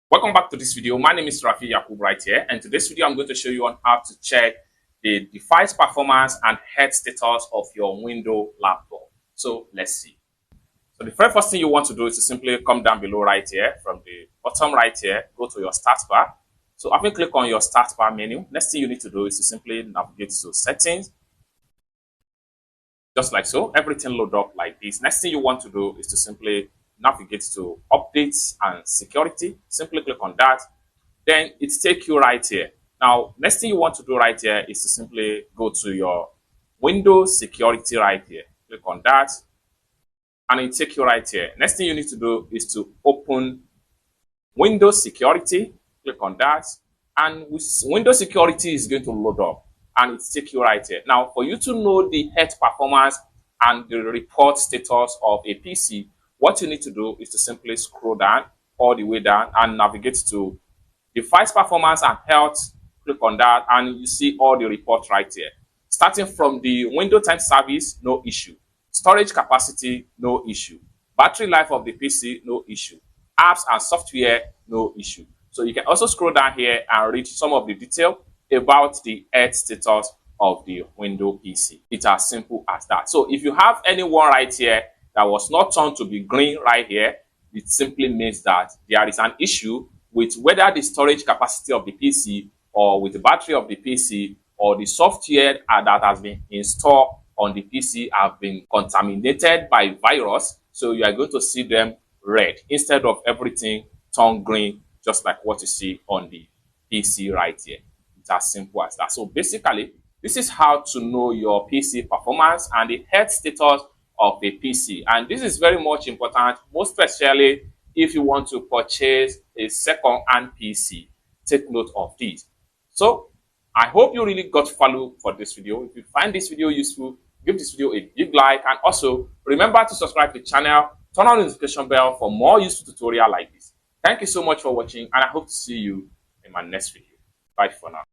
Welcome back to this video. My name is Rafi Yakub right here, and today's video I'm going to show you on how to check the device performance and health status of your Windows laptop. So let's see. So the very first thing you want to do is to simply come down below right here from the bottom right here, go to your start bar. So after you click on your start bar menu, next thing you need to do is to simply navigate to settings, just like so. Everything load up like this. Next thing you want to do is to simply navigate to updates and security. Simply click on that. Then it takes you right here. Now, next thing you want to do right here is to simply go to your Windows security right here. Click on that and it takes you right here. Next thing you need to do is to open Windows security. Click on that and Windows security is going to load up and it takes you right here. Now, for you to know the health performance and the report status of a PC, what you need to do is to simply scroll down all the way down and navigate to device performance and health. Click on that and you see all the reports right here. Starting from the window time service, no issue. Storage capacity, no issue. Battery life of the PC, no issue. Apps and software, no issue. So you can also scroll down here and read some of the detail about the health status of the Windows PC. It's as simple as that. So if you have anyone right here that was not turned to be green right here, it simply means that there is an issue with whether the storage capacity of the PC or with the battery of the PC or the software that has been installed on the PC have been contaminated by virus. So you are going to see them red instead of everything turned green, just like what you see on the PC right here. It's as simple as that. So basically, this is how to know your PC performance and the health status of a PC. And this is very much important, most especially if you want to purchase a second-hand PC. Take note of this. So I hope you really got value for this video. If you find this video useful, give this video a big like, and also remember to subscribe to the channel, turn on the notification bell for more useful tutorial like this. Thank you so much for watching, and I hope to see you in my next video. Bye for now.